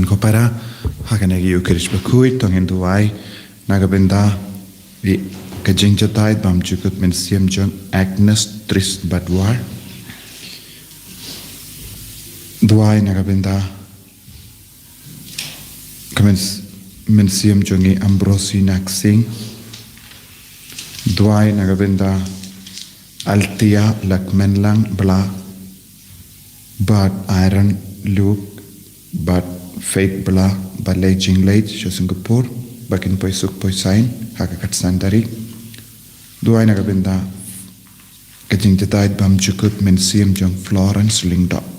ko para hakanagi ukirish bakui tongin duai nagabenda vi kajing jatai bam jukut men siam jong Agnes Tris Badwar duai nagabenda kamens men siam jongi Ambrosi Naksing duai nagabenda Altia Lakmenlang Bla Bad Iron Luke Bad Faith Bla Balay Jinglade sa Singapore bakin poi suk poi sign hakakat sandari duai nagabenda kajing jatay bam jukut men siam jong Florence Lingdop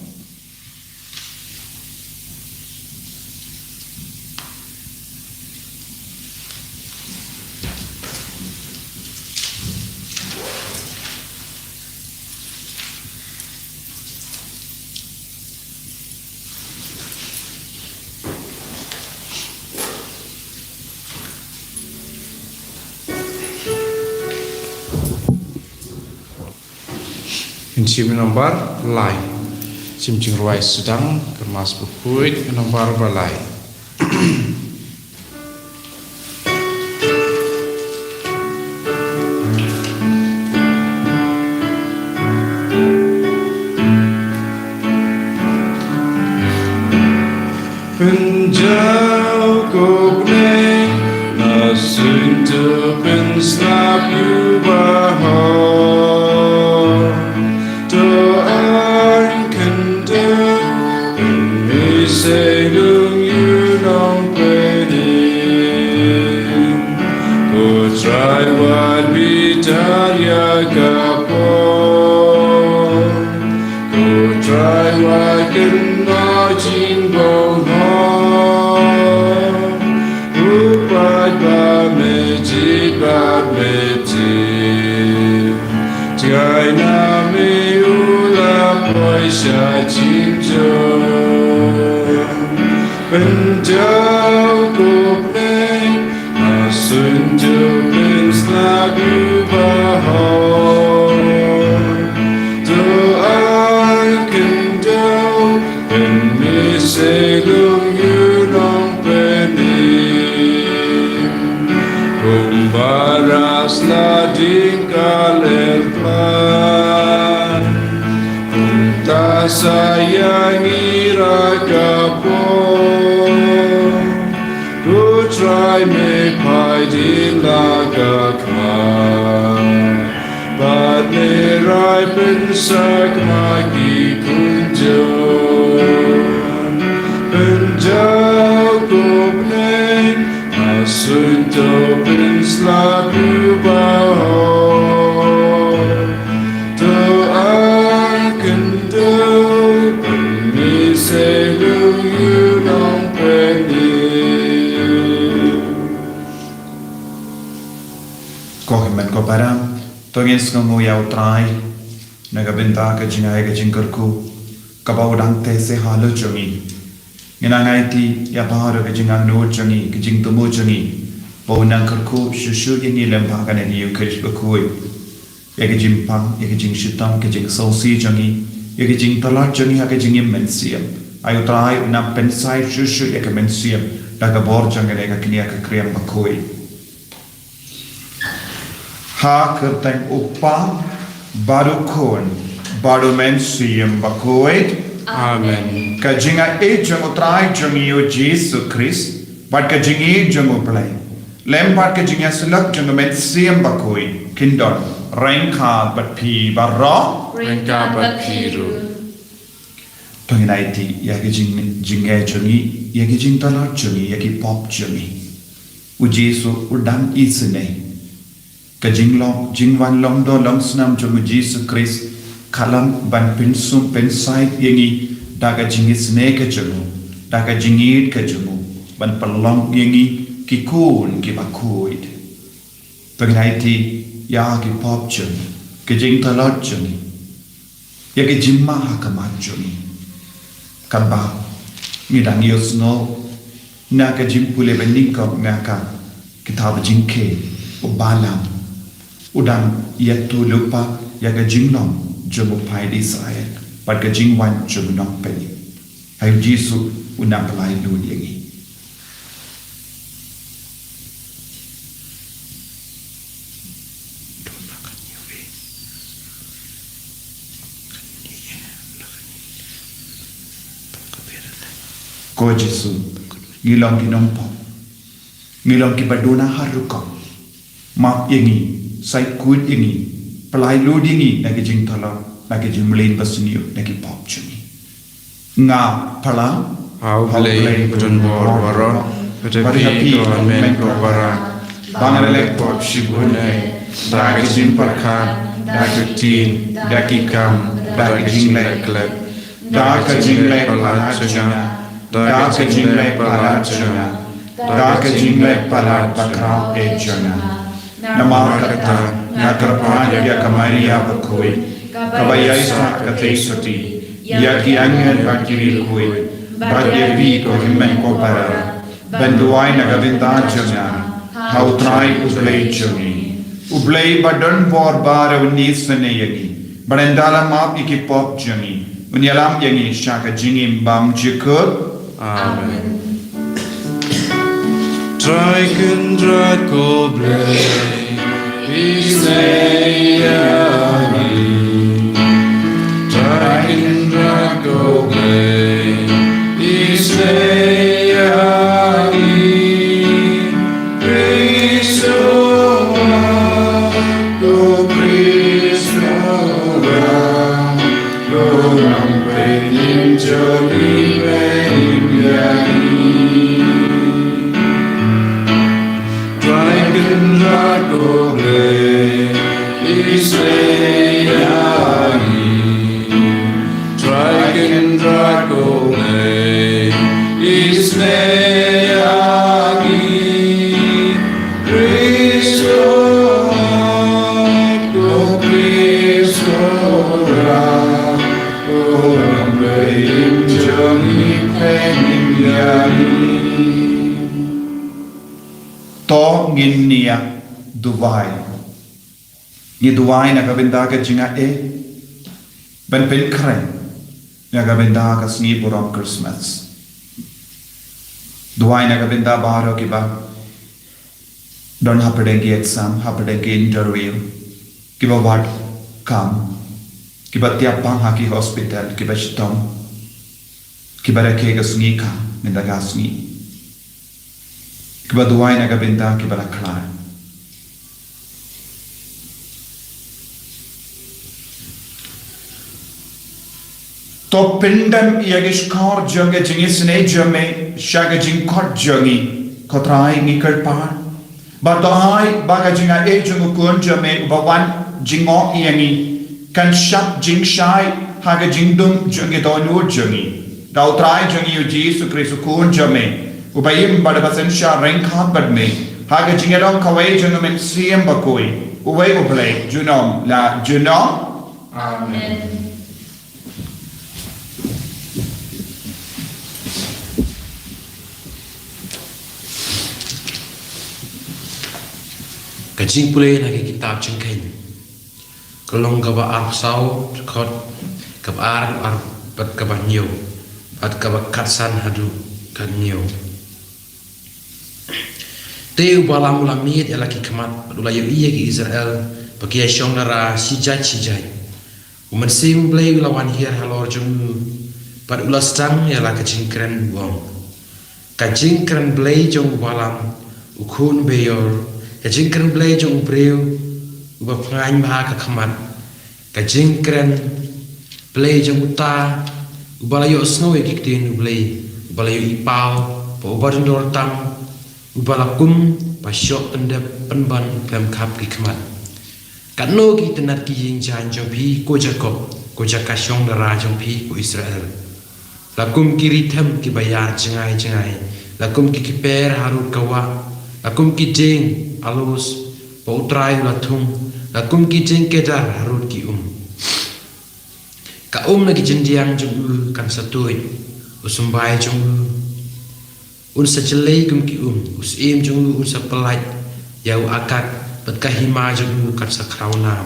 Sim nomor lai sim jing ruai sedang kemas bukuit nomor balai penjauh kubne nasun tepen slap you bahar Selung you long pening Go try what we done ya kapon Go try what can not in bong hong Upat ba mejit Jai na me ula poisha jimjo Penjauh kubne Asun jubin selagu bahar Doa kendau Demi selung yunong pening Kumbaraslah dingkaler plan Tak sayangi ragapun Try me pai di laga khan But me rai pensak magi kunjon Penjauh kubne Asun topin selaku bahar Doa kendau Pemi selung yunong pening ko para tongis ngo yau trai nagabenta ka jingai ka jingkarku kabau dangte se halo jongi ngai ti ya bahar ka jingang no jongi ka jing tumo jongi bonang karku shushu ni lempa ka ne yu krish bakui ya ka jimpang ya ka jing shitam ka jing sosi jongi ya ka jing talat jongi ha ka jing mensiam ayu trai na pensai shushu ya ka mensiam daga bor jongi ka knia ka kriam bakui Ha kerteng upah baru kon baru mensiam bakoid Amen kajinga jeng utrai jeng iyo Jesus Christ bad kajingi jeng uplay lempar kajinga sulak jeng mensiam bakoid kindon rengka bat pi barra Rengka bat piru penginai ti ya kajing jingga jengi ya kajing talat jengi ya ki pop jengi ujesu udang isne Kajing long jingwan long do long snam jomu Jesus Christ kalam ban pinsum pensait yengi daga jingis ne ke jomu daga jingit ke jomu ban pelong yengi kikun ki bakuid pengaiti ya ki pop jomu kajing talot jomu ya ki jimma hakamat jomu kamba midang yosno na ka jimpule beningkop ngaka kitab jingke ubalam udang yaitu lupa yaga jinglong jomu pai di Israel pada jingwan jomu nong peni. Hai Yesus unang pelai lu yangi ko Jesu ngilong kinong po ngilong kibaduna harukong map yangi sai kud yangi pelai lu yangi nagijing tolong nagijing melain basuniu nagi pop chuni nga pala How play Button Bor Wara, Patapi or Men Wara, Bangalek Pop Shibune, Dagajin Parkan, Dagatin, Dakikam, Dagajin Lek Lek, Dagajin Lek Palachana, Dagajin Lek Palachana, Dagajin Lek Palat Bakra Ejana, Namakata, Nakarpan Yakamaria Bakui, Kabayasa Katesoti. Yaki angin bakiri kui, bagyevi ko himen ko para, benduai nagavinda jana, how try ublay juni, ublay badan bor bara unis ne yagi, barendala map iki pop juni, unyalam yagi shaka jingim bam jikut. Amen. Dragon drago blay, Isayani. Dragon drago blay, Isayani. Christoa, go Christoa, go rampein joli benyani. Dragon drago blay, Isayani. Dragon drago blay, Isayani. Christoa, go Christoa, go rampein joli benyani. To ngin niya duwai. Ni duwai na kabinda ka jinga ben pen kren na kabinda ka sni buram Christmas. Duwai na kabinda baro ki ba don hapadegi exam, hapadegi interview, ki ba what kam, ki ba tiapang haki hospital, ki ba shitong, ki ba reke ka sni ka, minda ka sni. Kiba duwai na kabinda kiba laklar. To pindam iagish kor jonge jingi sne jome shaga jing kot jongi kotrai ngikar par. Ba to hai baga jinga jungu kun jome bawan jingo iangi kan shap jing shai haga jingdum jonge to nur jongi. Dau trai jongi u Jesu Kristu kun jome. Ubayim pada pasensya rengkat badme haga jingerong kawai jungumen siem bakui uway ublay junom la junom. Amen. Kajing pulih lagi kitab cengkeng kelong kaba arsau kot kaba ar bat kaba nyo bat kaba katsan hadu kan nyo Teu balam ulamit elaki kemat ulai iya ki Israel bagi syong dara sijai umensim play lawan hier halor jung pad ulas tang ialah kajingkren wong kajingkren play jung balam ukun beyor kajingkren play jung breu uba pengain baha kemat kajingkren play jung uta ubalayo snow iktin play ubalayo ipau pa ubadun dortang Ubalakum pasyok pendep penban pemkap ki kemat. Katno ki tenat ki ying jan jong pi ko Jacob ko jakasyong dara jong pi ko Israel. Lakum ki ritem ki bayar jengai. Lakum ki kiper harut kawa. Lakum ki jeng alus pa utrai latung. Lakum ki jeng kedar harut ki Ka lagi jendiang jong kan satui. Usumbai jong Unsa jelai kum ki us im jung unsa pelaj yau akak berkahima jung kat sakraunam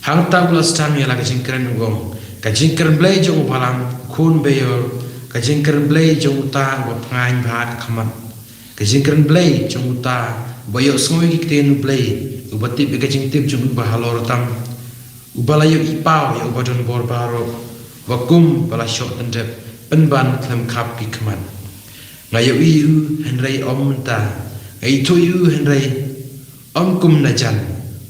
hang ta bulas tan ya la kajingkren gong kajingkren blai jung palam kun beyor kajingkern blay jong uta wa pangain bhat khamat kajingkern blay jong uta bayo sngoi ki ten blay ubati be kajing tip jong ba halor tam ubalayo ipau ya ubadon bor baro wakum bala shot ndep penban klam khap ki khamat ngayo iu henrei om ta ngai thu iu henrei om kum na jan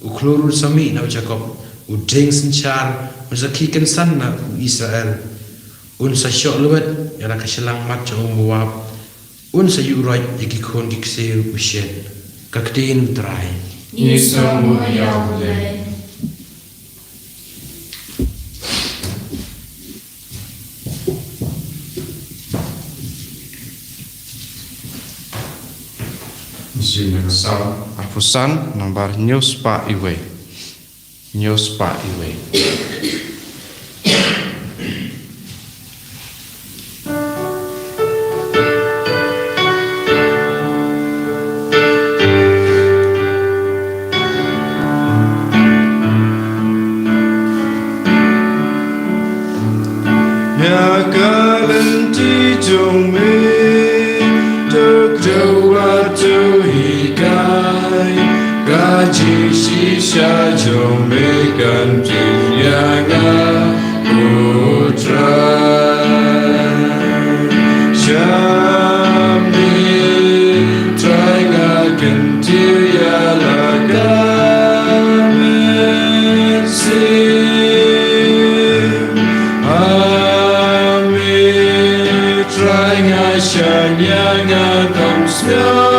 uklorul sami na jacob udeng senchar uzaki kan san na Israel un sa shok lewet yana kaselang mat jong Moab un sa yurai yaki khon ki kseu ushet kaktin trai Nisamu Yahweh Sau apusan nomor news pa iwe Ya kalenti jome Gaji shisha jome kantin yaga putra Shami traiga kantir yalaga mensim Ami traiga shanyanga kamsmya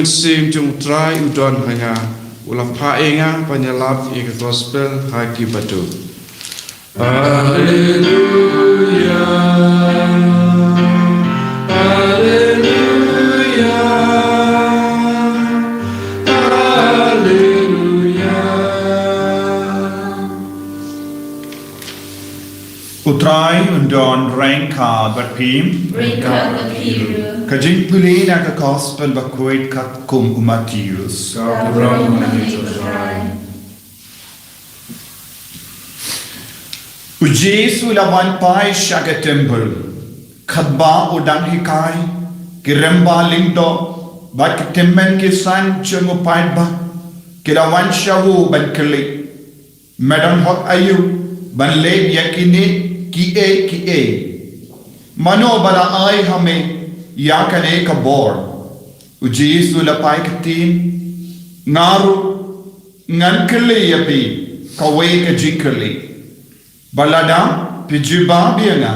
sim chung try udon hanga ulam pha enga panyalap e gospel haki batu. Hallelujah, hallelujah, hallelujah. Utrai undon rengka bat pim. Rengka bat piru. Kajing puli na ka gospel ba kuit kat kum Matthews. Gabrong manito try. Ujesu lawan pai shaga temple. Khadba udang hikai. Kiremba lingdo. Bat kitemmen kisan chungu paid ba. Kilawan shawu ban kili. Madam hot ayu. Ban le yakini ki e. Mano bala ay hame. Yakane ka bor. Ujesu lapai katin. Ngaru. Ngan kili yapi. Kawe ka jikali. Balada pijuba bianga.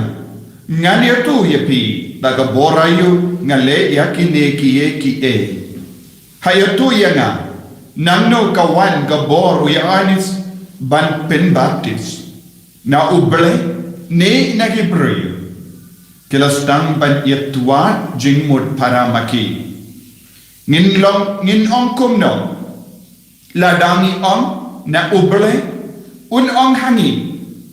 Ngan yatu yapi. Daga borayu ngale yakine ki e. Hayatu yanga. Nangno kawan gabor uyanis ban pen baptist. Na uble ne nagibriyu. Kilastang ban yatua jingmut paramaki. Ngin ong kumno. Ladangi ong na uble un ong hangi.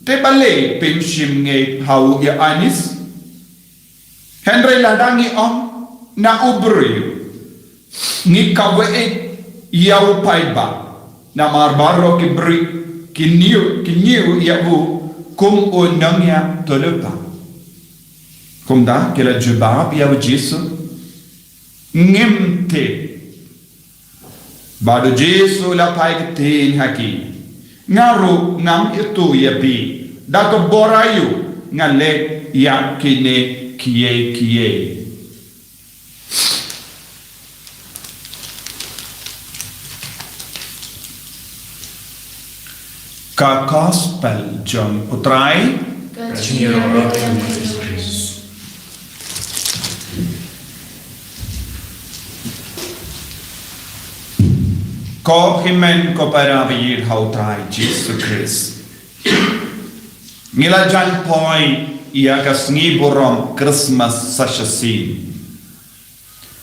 Te bale pinshim nge hau ya anis. Henry ladangi ong na ubriyu. Ngi kawe yau paiba. Na marbaro kibri kinyu yawu kum unang ya tolupa. Kumda kila jubab ya Jesu ngimte bado Jesu la paigtin haki ngaru ngam itu yapi daga borayu ngale yakine kiye ka gospel jong utrai ko himen ko paravir hautrai Jesus Christ. Ngila jan poi ia kasngi borom Christmas sashasin.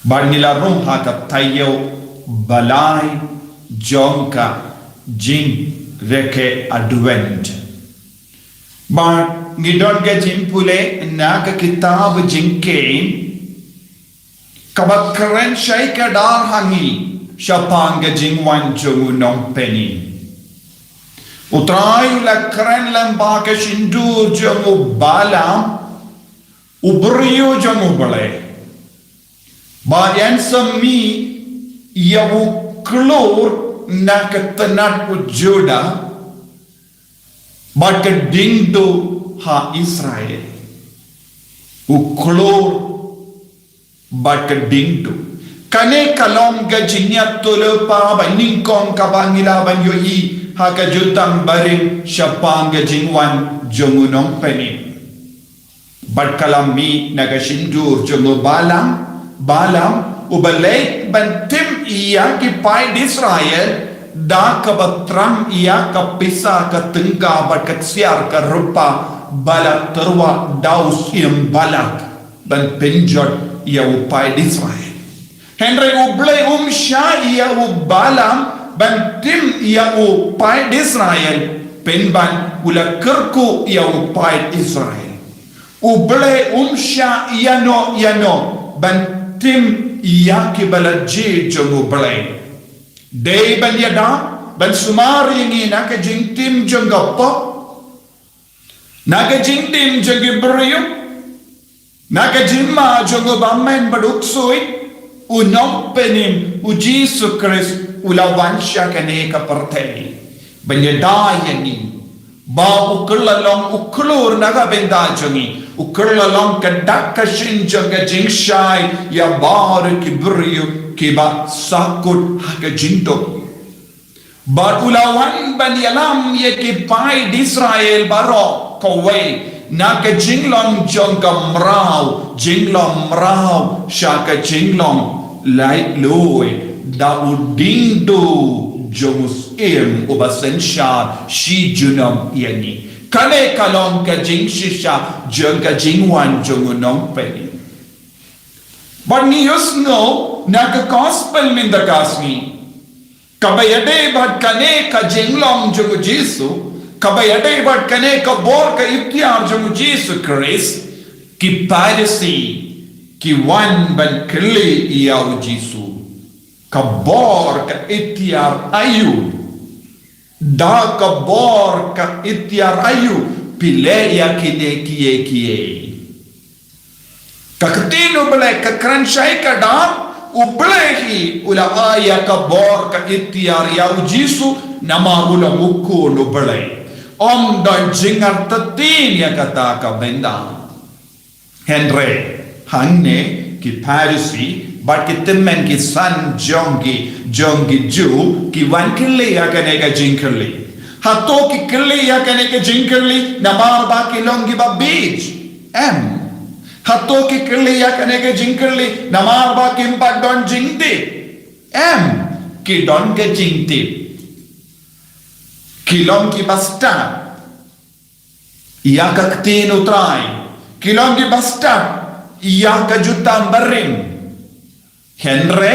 Bar nila rum haka tayo balai jonka jing reke advent. Bar ngidon ga jimpule naga kitab jingkein kabat keren shaika dar hangi Shapanga jingwan jungu nong penny. Utrai la kren lambaka shindur jungu balam. Ubriyo jungu bale. Bayan sami yawu klor nakatanat ujoda. Baka dingdo ha Israel. Uklor baka dingdo. Kane kalom gajinya tulupa baning kong kabangila banyo I haka jutang baring syapang gajingwan jungunong penin. Bad kalami nagashindur jungu balam ubalay bantim iya ki pai Israel da kabatram iya kapisa katengka bad katsiar karupa balak terwa daus iyam balak ban penjot iya upai Israel. Henry ublay sha iya balam bantim iya upai Israel penban ula kerku iya upai Israel. Ublay sha iya no bantim iya kibalaji jong ublay. Day ban yada ban sumari ngi nakajingtim jong gappo nakajingtim jong ibriyo nakajimma jong bammen baduksui unong penim ujisu Christ ulawansya kaneka partay banyadayani ba uklalong uklur naga bendajongi uklalong kadakashin jaga jingshay ya bar kibriyo kiba sakut hakajinto ba ulawan banyalam ye kipai Israel baro kaway naka jinglong jongka mrao shaka jinglong lại lôi đã udin do Jomus ubasensha shi junam yani kale kalon ka jing shisha jung ka jing wan jung nong penny. But ni no na ka gospel min da kasmi kabayade bad kane ka jinglong jung Jesu kabayade bad kane ka bor ka iptiar jung Jesu Christ ki parisi ki wan ban kli yaw Jesu ka bor ka iptiar ayu da ka bor ka iptiar ayu pile ya kine kiye kakatino bale ka kranshai ka dam ublehi ula aya ka bor ka itiar ya Jesu nama ula muku no bale om dan jingar tatin ya kata ka benda Henry hangne ki parisi but ki temmen ki san jongi ju ki wan kille ya kane ka jinkerli hato ki kille ya kane ka jinkerli namar ba ki longi ba beach hato ki kili ya kane ke jingkili namar ba kimpak don jingti ki don ke jingti kilom ki basta ya kaktin utrai kilom ki basta ya ka jutam barim Henry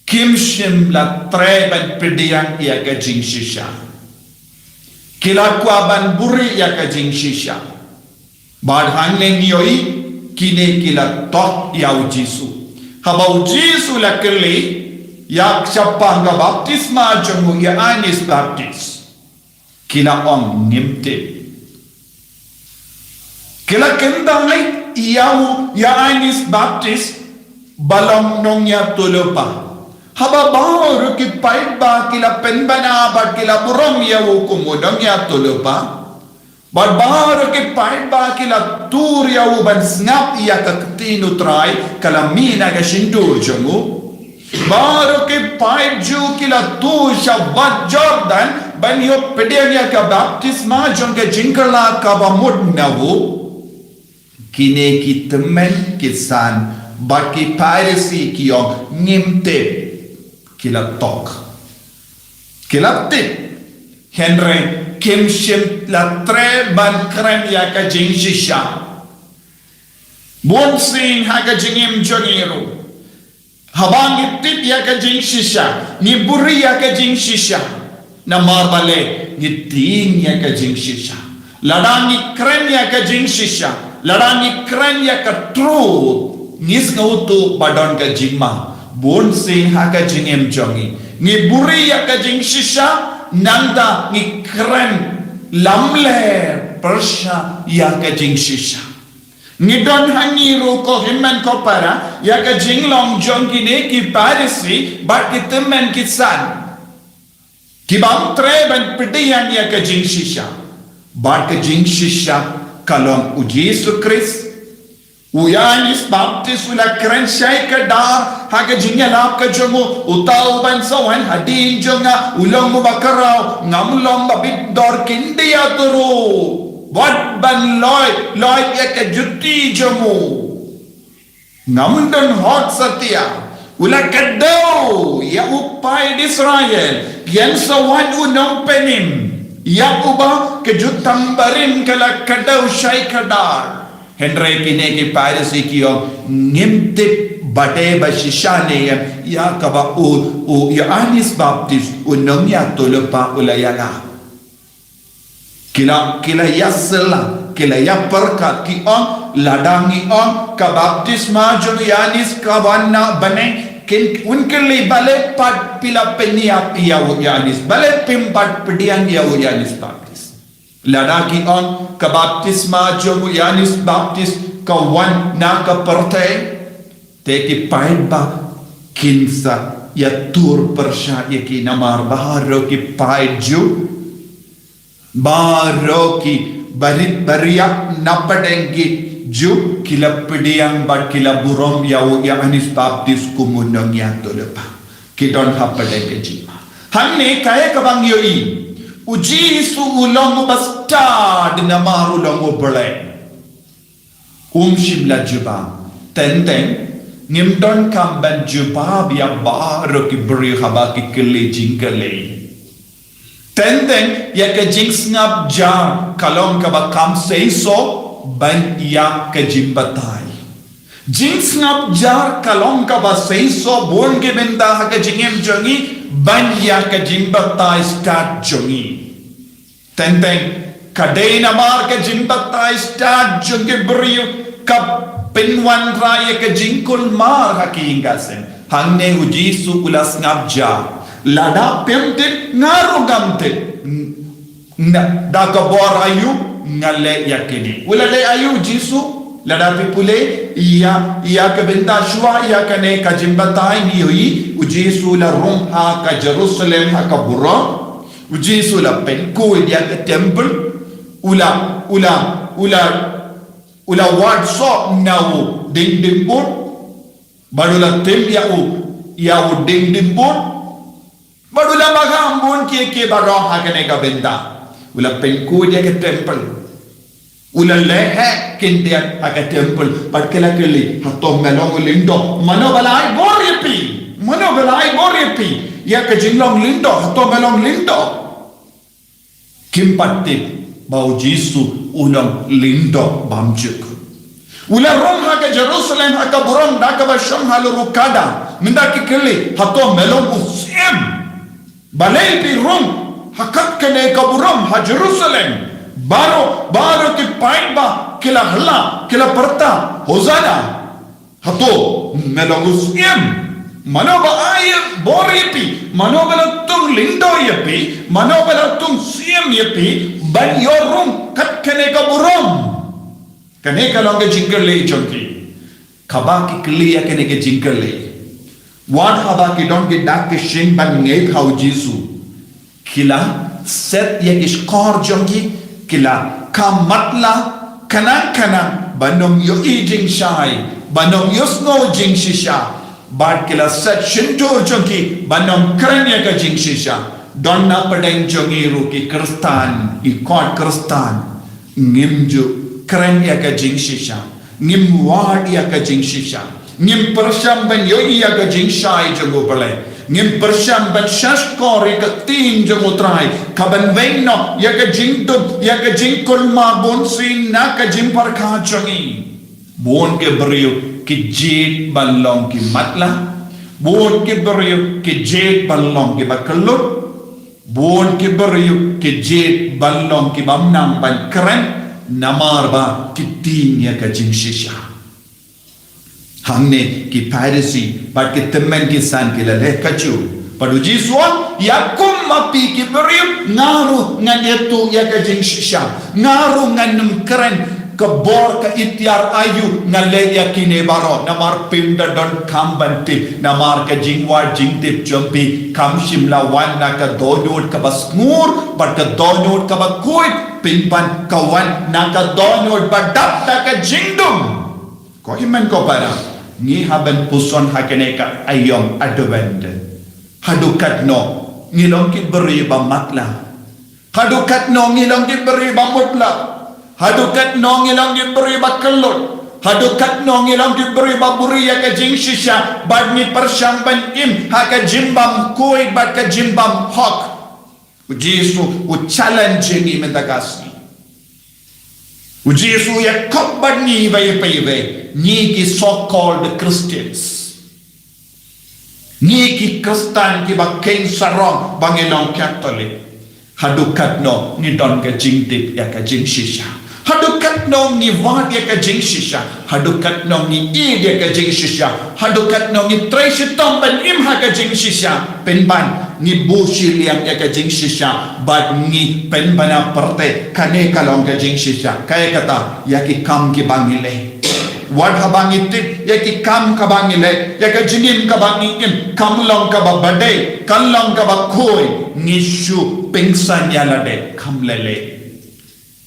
kim shim la treban pidiang ya ka jingshisha kila kwa ban buri ya ka jingshisha Bad hangling yoi kine kila tot yaw Jesu. Habau Jesu la kili yak siapa nga baptisma jungu ya anis baptis. Kila om nimte. Kila kendang yaw ya anis baptis balong nong ya tulupa. Haba baru ki pait ba kila penbana ba kila burong yaw kumudong ya tulupa. But baru ke paid ba kila tur ya uban snap iya kakatino try kalamina ka shindur jungu baru ke paid ju kila tu shabbat Jordan ban yo pedenya ka baptisma jung ka jinkala ka ba mudnawu kine ki temen kisan ba ki pairisi ki yo ngimte kila tok kila tip Henry kim shim la tre ban krem ya ka jing shisha bon sin ha ka jingim jongiru habang tip ya ka jing shisha ni buri ya ka jing shisha na marbale ni tin ya ka jing shisha ladangi krem ya ka jing shisha ladangi krem ya ka truth nis ngautu badon ka jingma bon sin ha ka jingim jongi ni buri ya ka jing shisha nanda ni kren lamle persha ya ka jing shisha ni don hangi ro ko himman ko para ya ka jing long jong ki ne ki parisi but ki temen ki san ki bam tre ban pitiyan ya ka jing shisha but ka jing shisha kalom u Jesu Christ Uyanis baptis ula kren shai ka dar haga jinya lap ka jongo utau ban sawan hadin jonga ulong mo bakarao ngamulong babit dor kindia turu wat ban loy ya ka jutti jongo ngamundan hot satya ula kadau ya upai di Israel yan sawan unong penim ya uba ke jutang barim kala kadau shai ka dar Henry kine ki parisi ki yo ngimte bate ba shishane ya kaba o ya anis baptist unong ya tulupa ulayala kila yasla kila ya perkat ki on ladangi on ka baptisma jung yanis kawana bane kin unke li bale pat pila penia ya yanis bale pimpat pediang ya yanis baptist ladaki on ka baptisma jomu yanis baptis ka wan na ka parte te ki paid ba kinsa ya tur persha ya ki namar baharo ki paid ju baro ki barit bariak napadengi ju kila pediang bat kila burom ya yanis baptis kumunong ya tolopa ki don hapadenge jima hanne kaya ka bang yoi Ujisu ulong bastad na marulong ubale. Shimla juba. Tenteng ngim don kam ban jubab ya baro ki bri haba ki kili jingale tendeng ya ka jing snap jar kalong ka ba kam sei so ban ya ka jimbatai jing snap jar kalong ka ba sei so bon ke benda ha ka jingem jongi ban ya ka jimbatai start jongi tendeng kadai namar ka jimbatai start jongi bri ka pinwan raya ka jingkul mar hakingasen hangne ujisu ulas ngabja lada pemte ngarugamte da ka bor ayu ngale yakini ulale ayu jisu lada pipule iya ka benda shwa iya ka ne ka jimbatai ni hui ujisu la rum ha ka Jerusalem ha ka bura ujisu la penko dia ka temple ula wad so nawo ding ding bot badula tem ya ding ding bot badula magam bon ke baro hakane ka benda ula penku dia ke temple ula lehe kindia ka temple patkela keli hato melong lindo manobalai boripi ya ke jinglong lindo hato melong lindo kimpatti bau jisu ulang lindo bamjuk ula rom ha ka Jerusalem ha ka buram da ka basham halu rukada minda ki kili hato melong usiem balai pi rom hakat kene ka buram ha Jerusalem baro ki pain ba kila halla kila parta hozana hato melong usiem manoba ay boripi manoba tung lindo yapi manoba tung siem yapi ban yorum kat kene ka buram kene ka longe jingle chonki khaba ki kliya kene ke jingle wan haba ki don ke dak ke shin ban ngai khau jisu kila set ye ke skor jongi kila kamatla kanan banom yo eating shy banom yo snow jing shisha bad kila set shinto jongi banom kranya ka jing shisha donna padang jongi ruki kristan I kot kristan ngimju kren ya ka jing shisha ngim wad ya ka jing shisha ngim persyam ban yoi ya ka jing shai jongo bale ngim persyam ban shash kori ka tin jongo trai kaban venno ya ka jing tu ya ka jing kulma bon sin na ka jing par kha jongi bon ke brio ki jit balong ki matla bon ke brio ki jit balong ki bakalut bon ki beriu ki jet balong ki bamnang ban keren namar ba ki tinya ka jing shisha hamne ki piracy ba ki temen ki san ki la le kachu padu jiswan yakum mapi ki beriu ngaru ngan yetu ya ka jing shisha ngaru ngan keren ka bor ka ityar ayu ngale yakine baro namar pinda don kambanti namar ka jingwa jingtip jumpi kam shimla wan na ka donut ka basngur but ka donut ka bakuit pinpan kawan na ka donut badap na ka jingdum ko himen ko para ni haben puson hakene ka ayom adwend hadukat no ngilong ki beri ba matla hadukat no ngilong ki beri ba mutla hadukat nong ilang diberi bakelot hadukat nong ilang diberi baburi ya ka jing shisha bad ni persyang ban im ha ka jimbam koi bad ka jimbam hok ujisu u challenge ni mendagasi ujisu ya kopbad ni vai ni ki so called Christians ni ki Kristen ki ba king sarong bangilong Catholic hadukat no ni don ka jing tip ya ka jing shisha hadukat no ni wad ya ka jing shisha hadukat no ni id ya ka jing shisha hadukat no ni trace tomban im ha ka jing shisha penban ni bushi liang ya ka jing shisha bad ni penbana parte kane kalong ka jing shisha kaya kata ya ki kam ki bangile wad habangi tip ya ki kam ka bangile ya ka jingin ka bangin kam long ka ba bade kalong ka ba khoi ni shu pengsan ya lade kam lele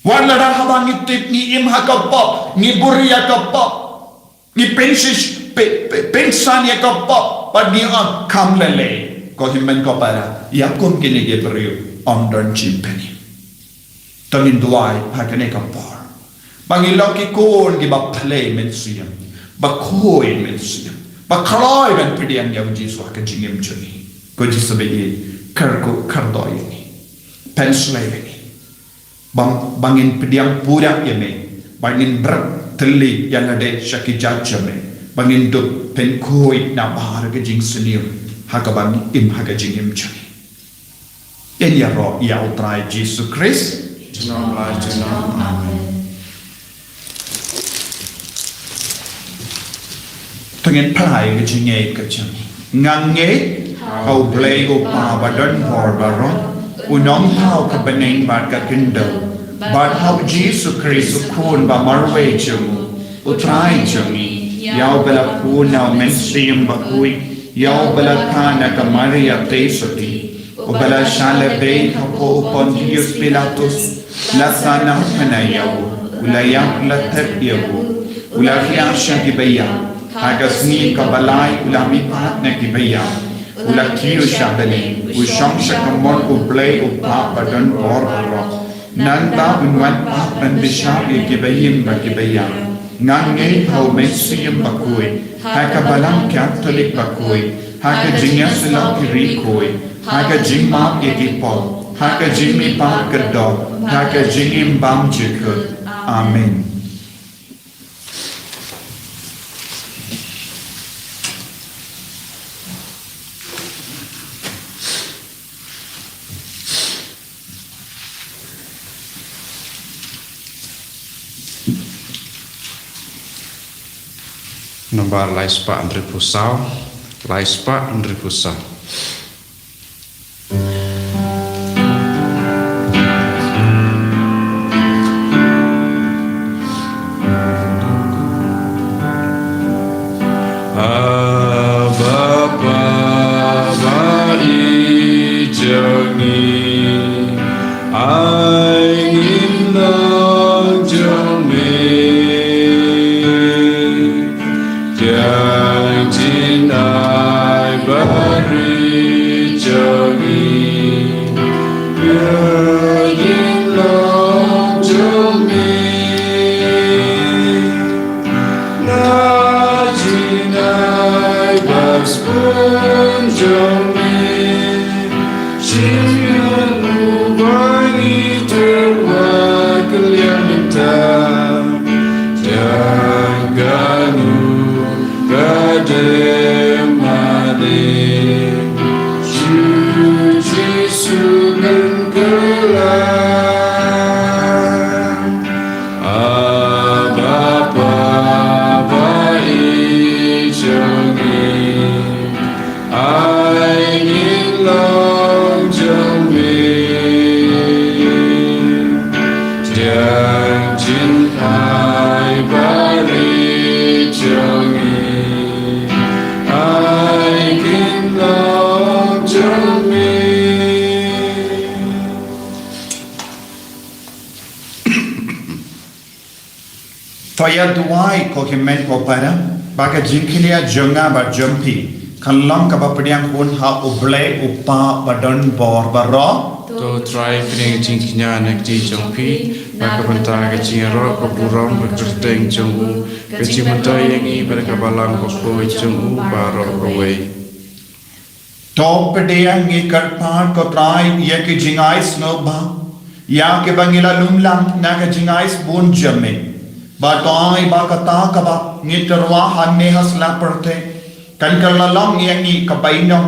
wala dah habang itip ni im hakapop ni buri yakapop ni pensan yakapop pad ni kam lele ko himen ko para yakum kini ge beriu ondon chimpeni tamin duai hakane kapor bangilok ki kon gi ba play men siyam ba koi men siyam Pakaloi dan pediang yang Yesus akan jingim juni. Ko Yesus bagi kerku kerdoi ini. Penslai ini. Bangin pediang pura ini. Bangin berat teli yang ada syakijat jami. Bangin dup penkoi na bahar ke jing senir. Haka bang im haka jingim juni. Ini ya roh ya utrai Yesus Kristus. Jenamlah jenam. Amen. Pengen pelai ke jingay ke jami. Ngange kau blay ko pa badan hor baron. Unong hau ke beneng bad ka kindel. Bad hau Yesus Kristus kun ba marwe jamu. Utrai jami. Yau bela kuna mensium bakui. Yau bela kana ka Maria tesoti. Ubala shale be ko Pontius Pilatus. Lasana panayau. Ulayang latek yabu. Ulariang siya gibayang. Agasni kabalay ulami pat na kibaya ulakiyo siya bali usang siya kamon ublay upa badan borbaro nanda unwan pat man bisya ikibayim bakibaya ngangay hau mesiyam bakuy haka balang Catholic bakuy haka jinya silang kirikoy haka jingma ikipol haka jingmi pat gerdo haka jingim bam jikut. Amen. Nomor laispa Andre Pusau, laispa Andre Pusau. Toya duai ko kemen ko para baka jingkilia jonga ba jumpi kanlang ka bapediang kun ha uble upa badan bor baro To try kring jingkinya nek ji jongpi baka benta ke jingro ko buram berteng jongu ke jimata yang i berka balang ko ko jongu baro ko we. To pediang ngi karpar ko try ye ki jingais no ba ya ke bangila lumlang na ka jingais bun jame. Batoi bakata kaba ngitarwa hanne hasla perte kan kalalong yangi kabainong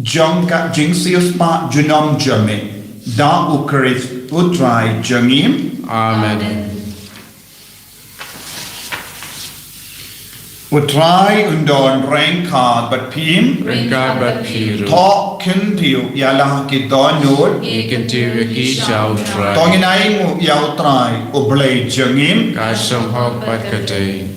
jongka jingsius pa junom jame da ukris utrai jangim. Amen. Utrai undon rengka bat pim Rengka bat piru. to kintiu yalah ki donur Ikan tiwi ki jauh try. tonginai yau trai ublay jangim Kasam hok bat kadai.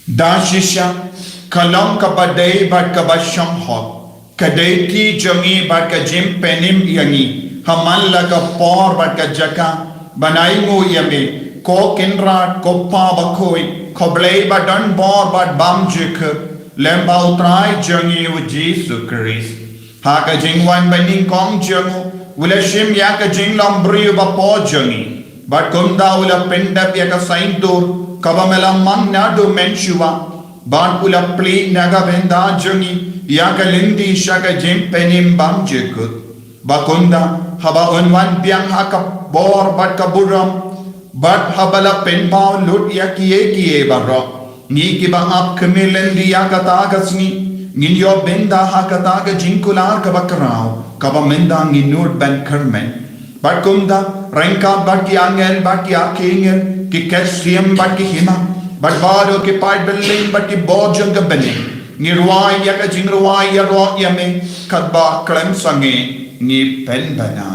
dashisha kalam kabadai bat kabasham hot kadai ti jangi bat ka jim penim yangi hamalla ka por bat ka jaka banai mu yame ko kinra ko pa bakoi Koblay badan bor bad bam jik lemba utrai jangi u Jesu Christ haka jingwan baning kong jangu ula shim yaka jinglam briu ba po jangi bad kumda ula pendap yaka saintur kabamela mang nadu menshua ban ula pli naga benda jungi yaga lindi shaga jim penim bam jekut bakunda haba onwan biang haka bor bat kaburam bat habala penbao lut yakie barok ni kiba ap kemelendi yaga tagasni ngin yo benda haka taga jinkular kabakrao kabamenda nginur ben kermen bakunda rengka baki angel baki akingel ki kesiem baki hima but baro ki part building but ki bojang ka bene ni ruai ya ka jing ruai ya ro ya me kat ba klem sange ni pen bana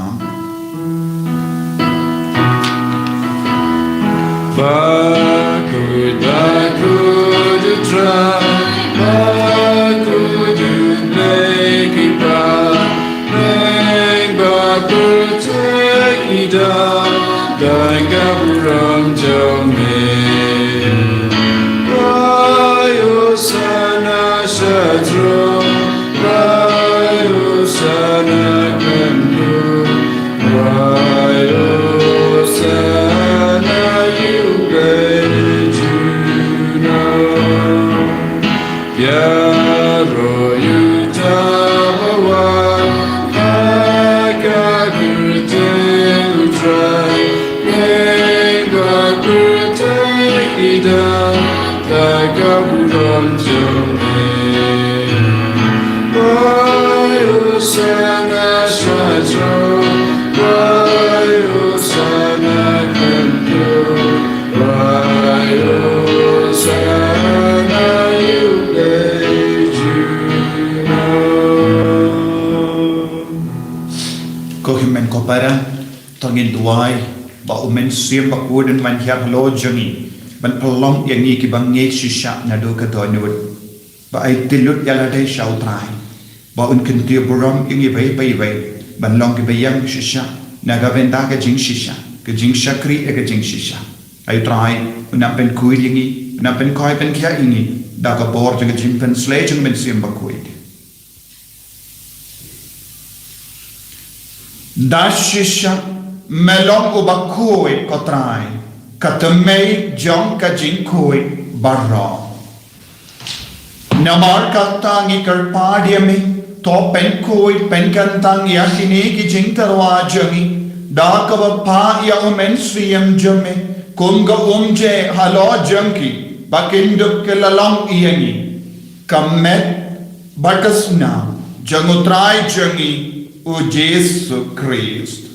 Bakud you try Bakud you make it back Make bakud take me down Dan kaburam jome Sana Shatro Rayo Sana Kandu Rayo Sana Yugajuna Yaro Yutawa Haka Kurte Utrai Nega Kurte Ida Kaburam Jome Rayo Sana Shatro Rayo Sana Kandu Rayo Sana Yugajuna kohimen kopara tangin duai ba umen siem ba kuden man hiar lo jungi ban pelong yang ni ki bang nge shisha na do ka to nut ba ai tilut yala dai shau trai ba un kin ti buram yang i bai ban long ki bayang shisha na ga venda ka jing shisha ka jing shakri e ka jing shisha ai trai una pen kui lingi una pen koi pen kya ingi da ka bor jing jing pen slay jing men siem ba kui da shisha melong u ba kui ko trai katamei jong ka jinkoi barra namar katang ikar padiami to pen koi pen kantang yakini ki jingtarwa jangi da ka pa ya umen siyam jame kunga umje halo jangi bakinduk kelalang iyangi kamet bakasna jangutrai jangi u Jesu Christ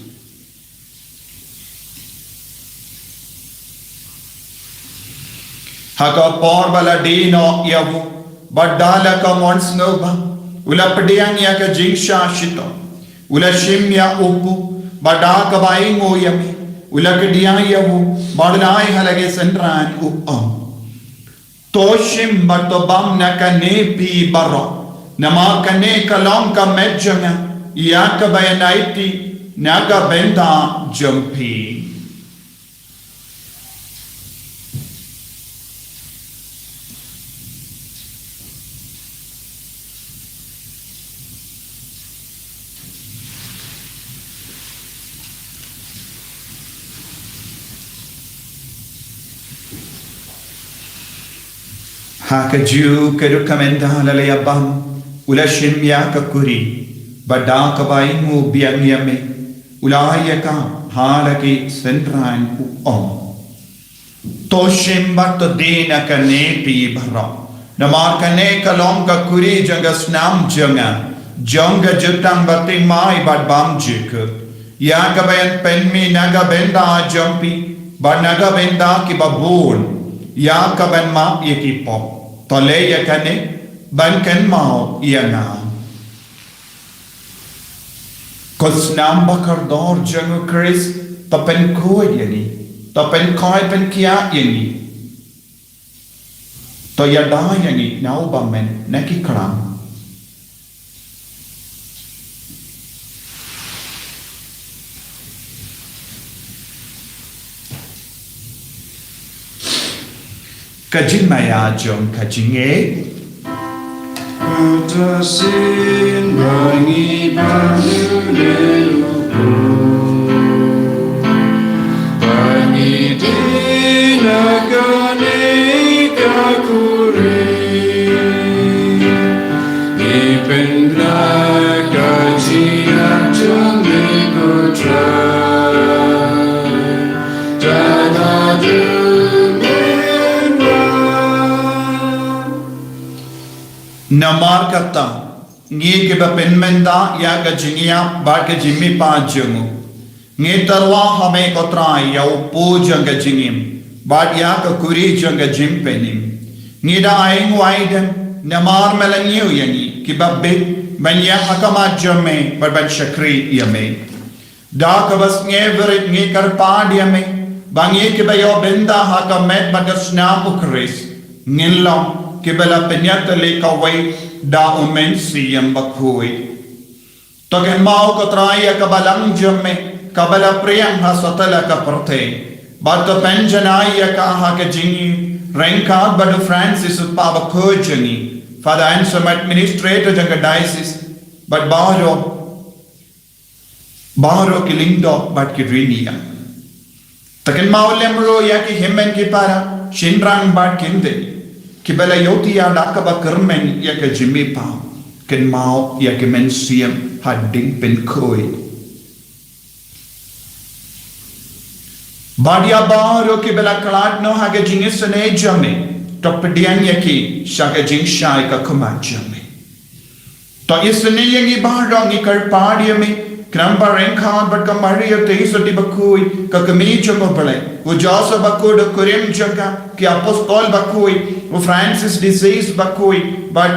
haka por bala dino yavu badala ka mons nova ula pediang ya ka jingsha shito ula shimya upu badaka bai ngoyami ula kedia yavu badnai halage sentran u toshim batobam nakane pi baro nama kane kalam ka medjanga ya ka bayanaiti naga benda jumpi haka jiu kerukamenda lalayabam ula shimya ka kuri bada ka baingu biang yame ulaya ka halaki sentran u to shimba to dina ka nepi bhara namar ka ne kalom ka kuri janga snam janga jutang bati mai bad bam jik ya ka bayan penmi naga benda jampi ba naga benda ki babun ya ka ban ma ye ki pop tole ya kane ban kan mau ya na kosnam bakar dor jangu Chris tapen ko yani tapen koi pen kia yani to ya da yani nau ba men naki kram kajin maya jong kajing Utasin bangi panuleuku Bangi dinagane kakure Namar kata ngi ke ba penmenda ya ka jingia ba ke jimmi pa jungu ngi tarwa hame ko trai ya pu jang ka jingim ba ya ka kuri jang ka jimpenim ngi da aing waiden namar melanyu yani ki ba be ban ya hakama jamme ba ban shakri yame da ka bas ngi verit ngi kar pa diame bang ye ke ba yo benda hakamet ba ka snam ukris ngilong kibala penyata le kawai da umen siyam bakhui togen mau ko traya kabalang jamme kabala priyam hasatala ka prte bato penjanaya ka ha ke jingi renka badu Francis pa bakhojani father and some administrator janga diocese but baro kilindo but kirinia togen mau lemro ya ki himmen ki para shinrang bat kinde kibala yoti ya da ka ba kermen ya ka jimmi pa ken mau ya ke men siam hadding pen khoi badia baro kibala kalat no ha ke jingis ne jame top dian ya ki sha ke jing shai ka khuma jame to isne yangi baro ngi kar padia me kramba renka but ka maria te isoti bakui ka kami chomo pale wo josa bakud kurim chaka ki apostol bakui wo Francis disease bakui but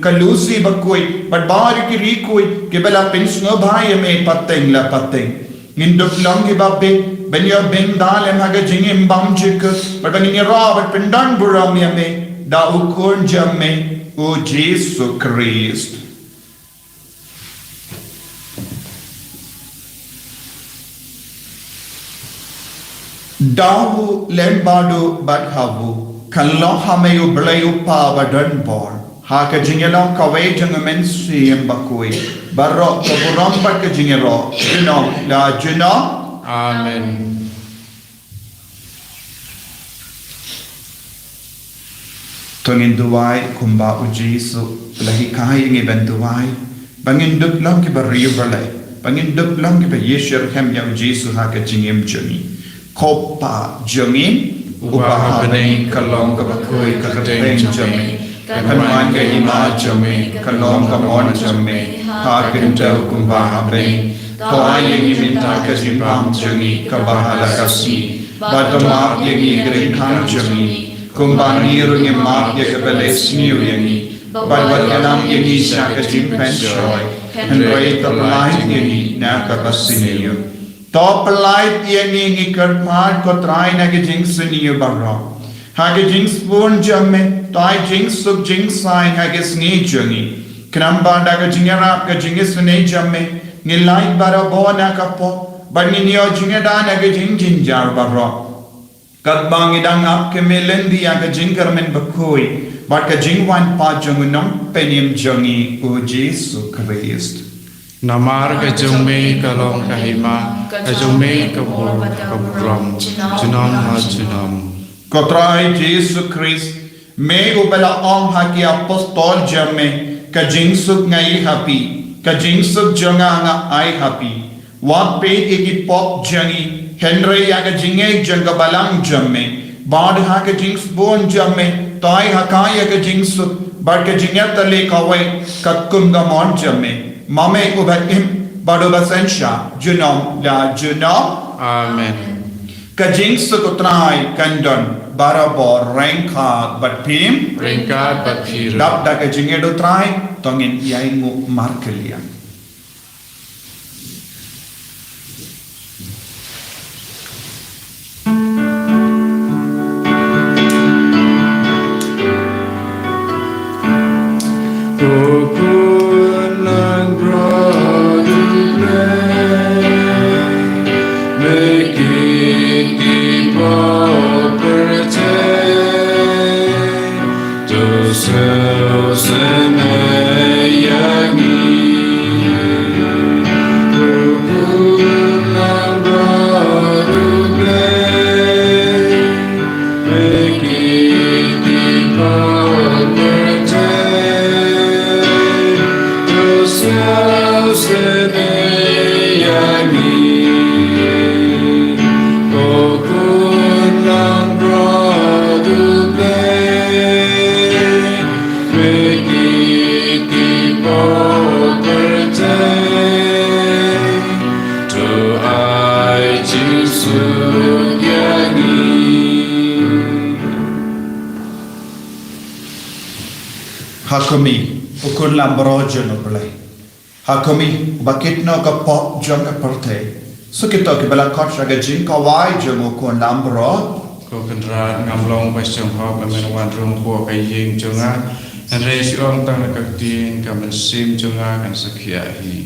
kalusi bakui but bari ki rikui ke bela pensno bhai me pateng la pateng induk longi babbe ben yo ben dale maga jingim bamjik but ben ni robert pendan buram me da ukon jamme o Jesus Christ Dawu lembadu badhavu kallo hameyu blayu pa badan bor ha ka jingelo ka wei jang men siem bakui barro ko buram bat ka jingelo juno la juno Amen. tongin duai kumba u Jesu lahi kai ngi ben duai bangin duk long ki bariu balai bangin duk long ki ba yeshur hem ya u Jesu ha ka jingim juni Kopa jengin Ubaha bening kalong ka bakui ka kateng jame Kanwan ka ima jame kalong ka mon jame Hakin tel kumbaha bening Ko ayeng iminta ka jimbang jengi ka bahala kasi Batamak yengi green kan jengi Kumbaniru ngi mak ye ka beles niu yengi Balwat kalam yengi sa ka jimpen joy Henry ka lain yengi na ka basiniyo Top light yengi ngi karpad ko try na ke jinx niyo barro ha ke jinx pun jamme tai jinx suk jinx sai ha ke sni jungi kramba da ke jingara ke jingis ne jamme ni light baro bona ka po bani niyo jingada na ke jing jinjar barro kat bang idang ap ke melendi ya ke jingar men bakoi but ke jingwan pa jungu nom penim jungi o Jesus Christ Namar ka jungme kalong kahima ka jungme ka bor ka buram junam ha junam Kotrai Jesus Christ me ubala ong haki apostol jamme ka jingsuk ngai happy ka jingsuk jonga nga ai happy wat pe eki pop jangi Henry ya ka jinge janga balang jamme bad ha ka jings bon jamme tai hakai ya ka jingsuk bar ka jinga tale kawai katkum ga mon jamme Mame ubakim bado basensha junom la junom Amen. Kajing sukutrai kandon barabor rengka batpim Ringkat bathir dap da kajing edo trai tongin yaingu markelian So, hakumi ukun lambro jono play hakumi bakitno ka pop jong ka perte so kita ke bala kot raga jing ka wai jono kun lambro ko kan ra ngam long ba chong hop ba men wan rung ko ka ying chunga an re siong tang ka tin ka men sim chunga kan sakhia hi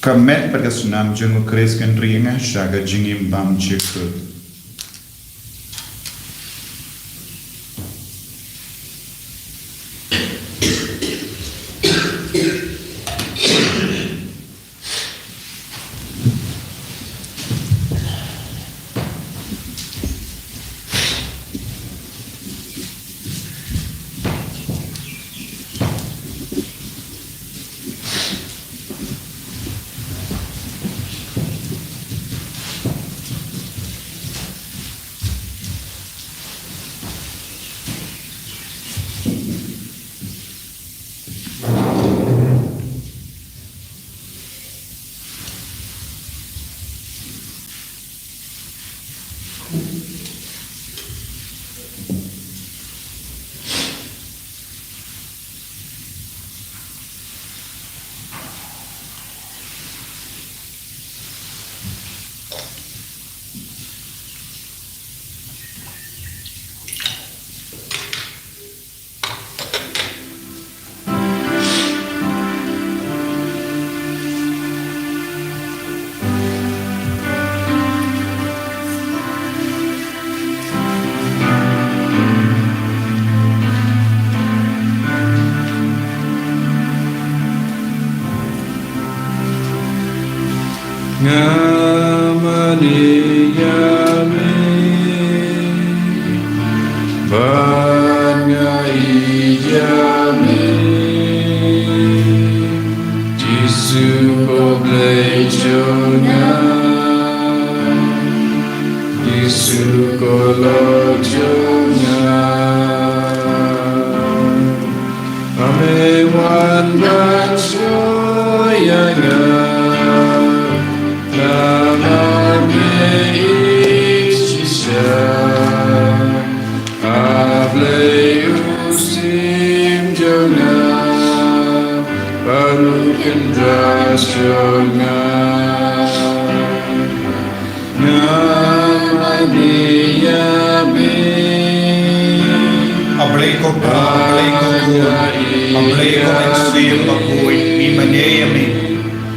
kamet pada sunam jono kres kan ringa shaga jingim bam chikku ngamani yami banya yami jisu oblejona jisu kolojona ame wan bachoyanga Ableko extreme bakui ni maneyame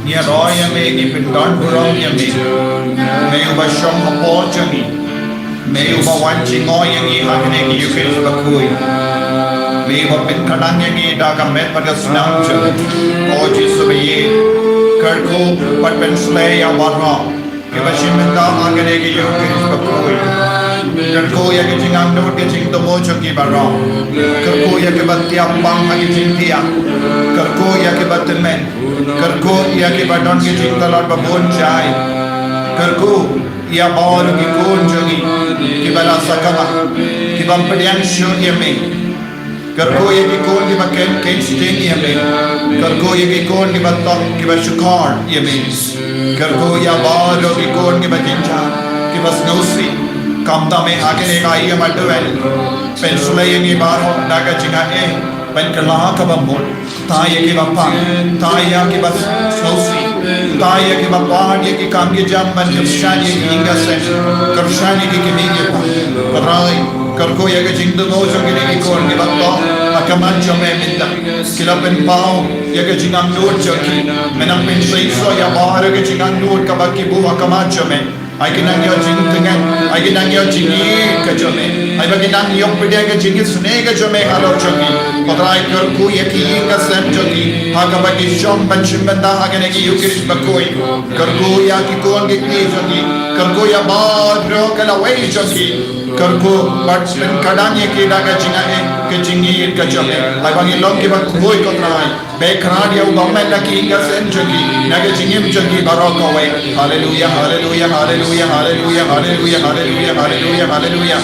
ni royame ni pindan burayame meyu basham apojami meyu bawanchi ngoyangi hakne ki yukes bakui meyu bapin kadanyangi daga met pada sunamja oji subaye karko patpen slaya warra ke bashimenda hakne ki yukes bakui karko ya ke jingam dot ke jing to mojo ki barra karko ya ke batya pang ha ke jing tia karko ya ke batmen karko ya ke badon ke jing talot ba bon jai karko ya bawal ki kon jogi ki bala sakama ki bam padian sho yeme karko ya ki kon ki baken ken sting yeme karko ya ki kon ki batok ki bashukar yeme karko ya bawal ki kon ki bajinja ki bas nosi kamta me hakene ka iya maduel pensula yengi baro daga jinga pen kala ka bambo taya ki bappa taya ki bas sosi taya ki bappa ye ki kam ki jam ban krishani ki inga sen krishani ki minge pa parai karko ye ki jingdo mo jo ki ki kon ki bappa akaman jo me minda kila pen pao ye ki jingam nur jo ki menam pen so ya bahar ki jingam nur ka bakki bu akaman jo me I can ang your jing tingan, I can ang your jingi kajome, I can ang your pedega jingi snake kajome halo jogi, but I could ku yaki ka sem jogi, Hakabaki shom banchimbanda haganeki yukis bakui, Karku yaki kuangi jogi, Karku ya badro kalaway jogi, Karku but spin kadanya ki daga jinga kajingi kajome, I bangi longi bakui kotrai. Bekrania ubamela kinga senjogi naga jingim jogi baroko way hallelujah hallelujah hallelujah hallelujah hallelujah hallelujah hallelujah hallelujah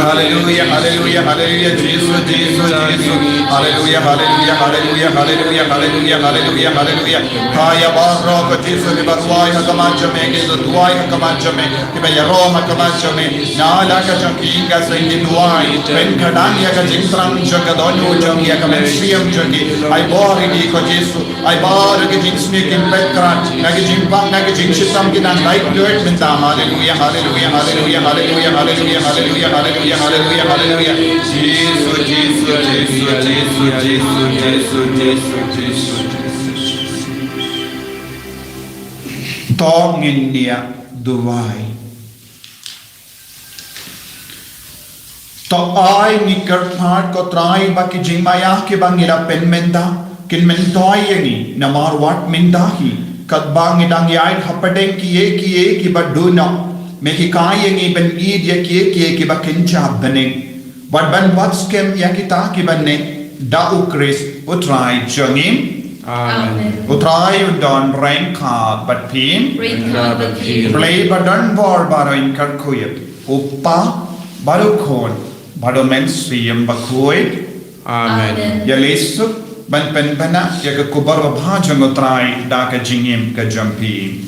hallelujah hallelujah hallelujah Jesus Jesus Jesus hallelujah hallelujah hallelujah hallelujah hallelujah hallelujah hallelujah haya baroko Jesus ke barwai hakamanjame ke duai hakamanjame ke bayaro hakamanjame nala da ka jang ki ka sing in wai pen ka dan ya ka jing trang jang ka don yo jang ya ka men siam jang ki ai bor ni ko jesu ai bor ke jing sne kin petra na ke jing bang na ke jing shitam ki dan like dirt min ta hallelujah hallelujah hallelujah hallelujah hallelujah hallelujah hallelujah hallelujah hallelujah Jesus Jesus Jesus Jesus Jesus Jesus Jesus tong in nia duwai to ai ni kerthar ko trai ba ki jingmaya ke bangila penmenda kin men toy yangi namar wat mindahi kad bangi dang yai hapadeng ki ki baduna me ki kai yangi ben id ya ki ba kincha beneng wat ban wat skem ya kita ki banne da ukris utrai jangim Amen. Utrai udon rain ka bat pin play badan bor baro in karkuyat uppa baro kon baro men siyam bakuit Amen. ya lesu ban pen bana ya ka kubar bha jang utrai da ka jingim ka jampi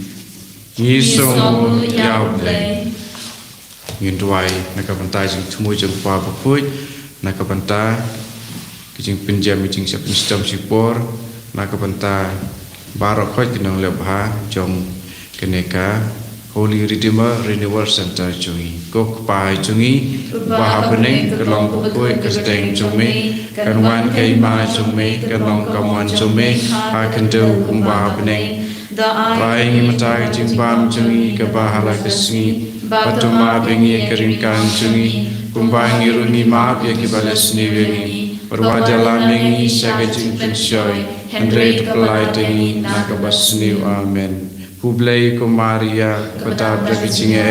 Ngisong yau le. Ngin duai nak bantai jing tmui jing pa bakui nak bantai kijing pinjam jing siap sistem sipor nak bantai barok khoi kinang lebha jong keneka Holy Redeemer Renewal Center jungi kok pai jungi bah bening kelong bakui kesteng jungi kan wan kai ma jungi kelong kaman jungi ha kendu kumbah bening Rai matai jimbam jungi ke bahala kesini batu ma bengi keringkan jungi kumbang iruni ma ya kibalas ni wengi perwajala mengi saga jing pensoi andre pelai tengi nakabas ni amen Hublai ko Maria patab dagi jinge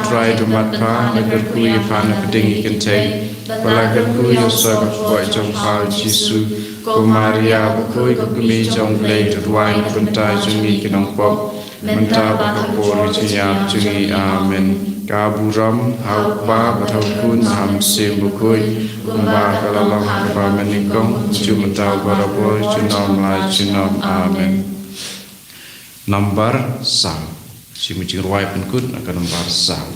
try to matpa nagar kui pana pedingi kenteng palagar kui yosa boy jong hal jisu ko Maria bakoi ko kumi jong play to wine pentai jungi kinong pop menta bakapor jinyap jungi amen kaburam hau pa batau kun ham sim bakoi kumba kalalang kapa meningkong jumentau barapor junom lai junom amen Number sam. Si mujing ruai penkut akan number sam.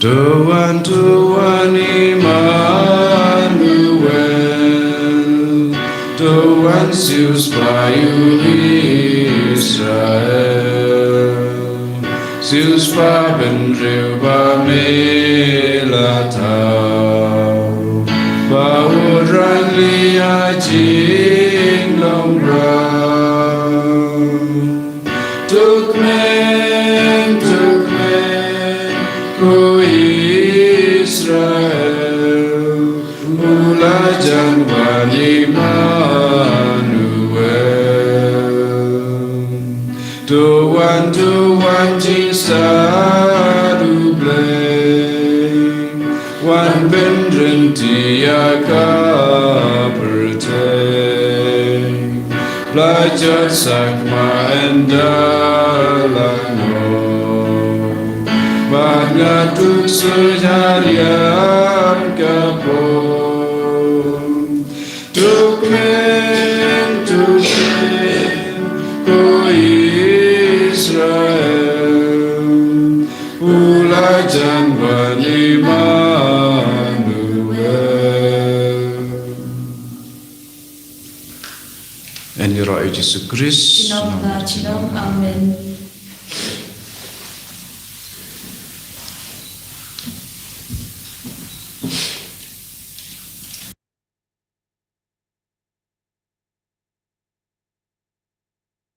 Tuhan Immanuel, Tuhan Yesus Bayu Israel. Zeus pa ben reu ba me la tau ba urang li a jing long ra tuk men ko Israel mula jan wali Manuel Tuhan Sadu blame Wan ben rintia ka perteng Belajar sakma endalano Bangatuk sejarian kapon Tukmen ko Israel Ulajan Bani Manuel En Yesus Kristus Amen.